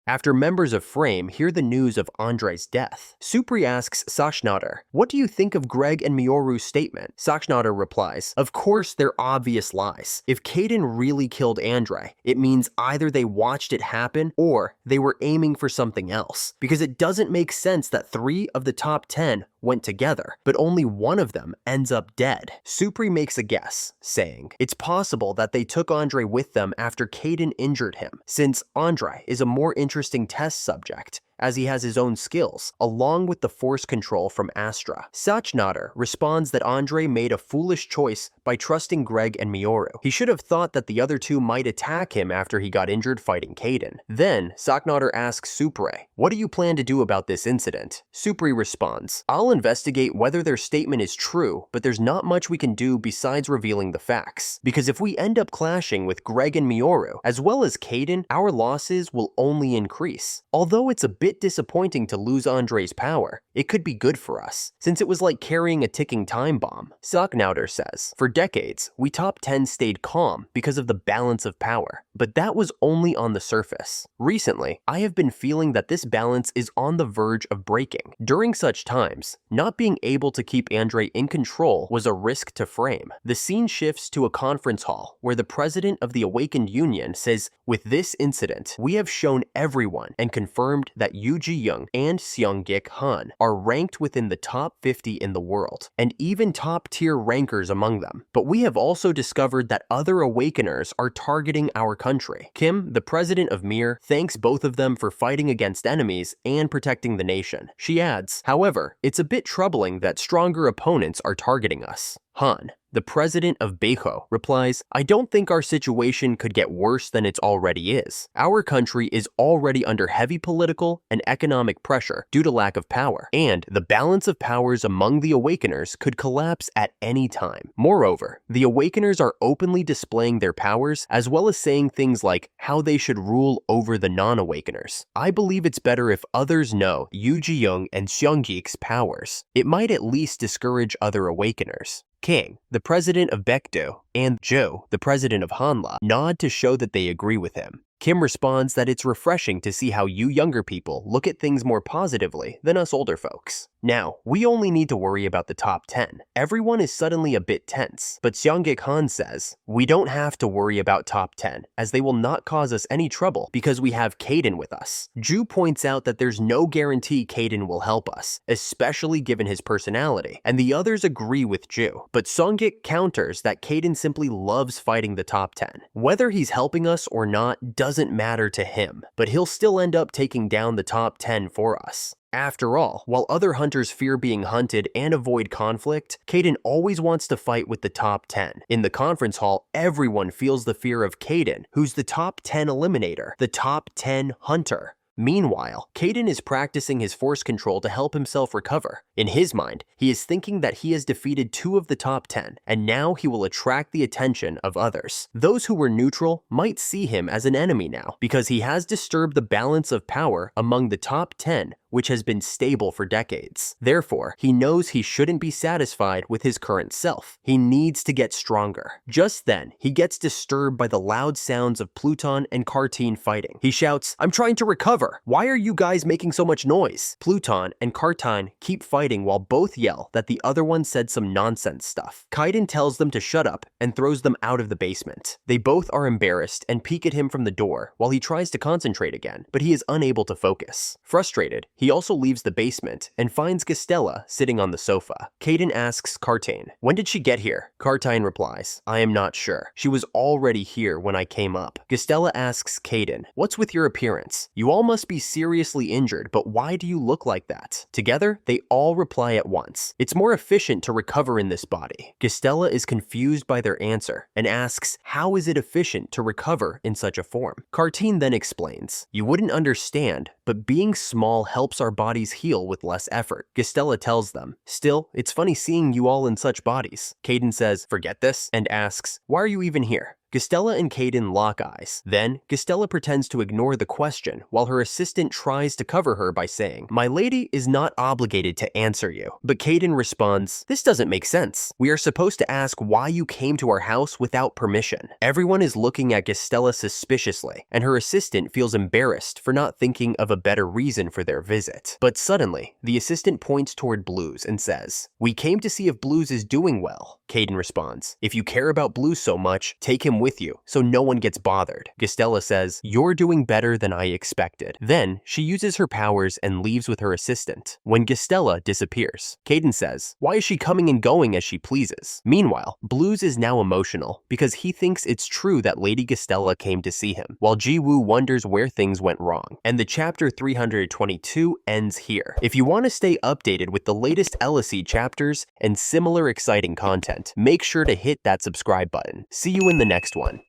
after members of Frame hear the news of Andrie's death. Supri asks Sachnader, "What do you think of Greg and Mioru's statement?" Sachnader replies, "Of course they're obvious lies. If Kayden really killed Andrie, it means either they watched it happen or they were aiming for something else, because it doesn't make sense that 3 of the top 10 went together, but only one of them ends up dead." Supri makes a guess, saying, "It's possible that they took Andrie with them after Kayden injured him, since Andrie is a more interesting test subject, as he has his own skills, along with the force control from Astra." Sachnader responds that Andrie made a foolish choice by trusting Greg and Mioru. He should have thought that the other two might attack him after he got injured fighting Kayden. Then, Sachnader asks Supre, "What do you plan to do about this incident?" Supri responds, "I'll investigate whether their statement is true, but there's not much we can do besides revealing the facts. Because if we end up clashing with Greg and Mioru, as well as Kayden, our losses will only increase. Although it's a bit disappointing to lose Andrie's power, it could be good for us, since it was like carrying a ticking time bomb." Sachnader says, "For decades, we top 10 stayed calm because of the balance of power, but that was only on the surface. Recently, I have been feeling that this balance is on the verge of breaking. During such times, not being able to keep Andrie in control was a risk to Frame." The scene shifts to a conference hall where the president of the Awakened Union says, "With this incident, we have shown everyone and confirmed that Yu Ji-young and Seonggik Han are ranked within the top 50 in the world, and even top-tier rankers among them. But we have also discovered that other Awakeners are targeting our country." Kim, the president of Mir, thanks both of them for fighting against enemies and protecting the nation. She adds, "However, it's a bit troubling that stronger opponents are targeting us." Han, the president of Beho, replies, "I don't think our situation could get worse than it already is. Our country is already under heavy political and economic pressure due to lack of power, and the balance of powers among the Awakeners could collapse at any time. Moreover, the Awakeners are openly displaying their powers as well as saying things like how they should rule over the non-Awakeners. I believe it's better if others know Yu Ji-young and Seonggik's powers. It might at least discourage other Awakeners." King, the president of Baekdo, and Jo, the president of Hanla, nod to show that they agree with him. Kim responds that it's refreshing to see how you younger people look at things more positively than us older folks. Now, we only need to worry about the top 10. Everyone is suddenly a bit tense, but Seonggik Han says, "We don't have to worry about top 10, as they will not cause us any trouble because we have Kayden with us." Ju points out that there's no guarantee Kayden will help us, especially given his personality, and the others agree with Ju. But Seonggik counters that Kayden simply loves fighting the top 10. Whether he's helping us or not doesn't matter to him, but he'll still end up taking down the top 10 for us. After all, while other hunters fear being hunted and avoid conflict, Kayden always wants to fight with the top 10. In the conference hall, everyone feels the fear of Kayden, who's the top 10 eliminator, the top 10 hunter. Meanwhile, Kayden is practicing his force control to help himself recover. In his mind, he is thinking that he has defeated 2 of the top 10, and now he will attract the attention of others. Those who were neutral might see him as an enemy now, because he has disturbed the balance of power among the top 10, which has been stable for decades. Therefore, he knows he shouldn't be satisfied with his current self. He needs to get stronger. Just then, he gets disturbed by the loud sounds of Pluton and Kartine fighting. He shouts, "I'm trying to recover! Why are you guys making so much noise?" Pluton and Kartine keep fighting while both yell that the other one said some nonsense stuff. Kayden tells them to shut up and throws them out of the basement. They both are embarrassed and peek at him from the door while he tries to concentrate again, but he is unable to focus. Frustrated, he also leaves the basement and finds Gastella sitting on the sofa. Kayden asks Kartine, "When did she get here?" Kartine replies, "I am not sure. She was already here when I came up." Gastella asks Kayden, "What's with your appearance? You all must be seriously injured, but why do you look like that?" Together, they all reply at once, "It's more efficient to recover in this body." Gastella is confused by their answer and asks, how is it efficient to recover in such a form? Kartine then explains, "You wouldn't understand, but being small helps our bodies heal with less effort." Gastella tells them, "Still, it's funny seeing you all in such bodies." Kayden says, "Forget this," and asks, "Why are you even here?" Gistella and Kayden lock eyes. Then, Gistella pretends to ignore the question while her assistant tries to cover her by saying, "My lady is not obligated to answer you." But Kayden responds, "This doesn't make sense. We are supposed to ask why you came to our house without permission." Everyone is looking at Gistella suspiciously, and her assistant feels embarrassed for not thinking of a better reason for their visit. But suddenly, the assistant points toward Blues and says, "We came to see if Blues is doing well." Kayden responds, "If you care about Blues so much, take him with you so no one gets bothered." Gistella says, "You're doing better than I expected." Then, she uses her powers and leaves with her assistant. When Gistella disappears, Kayden says, "Why is she coming and going as she pleases?" Meanwhile, Blues is now emotional because he thinks it's true that Lady Gistella came to see him, while Ji-woo wonders where things went wrong. And the chapter 322 ends here. If you want to stay updated with the latest Eleceed chapters and similar exciting content, make sure to hit that subscribe button. See you in the next one.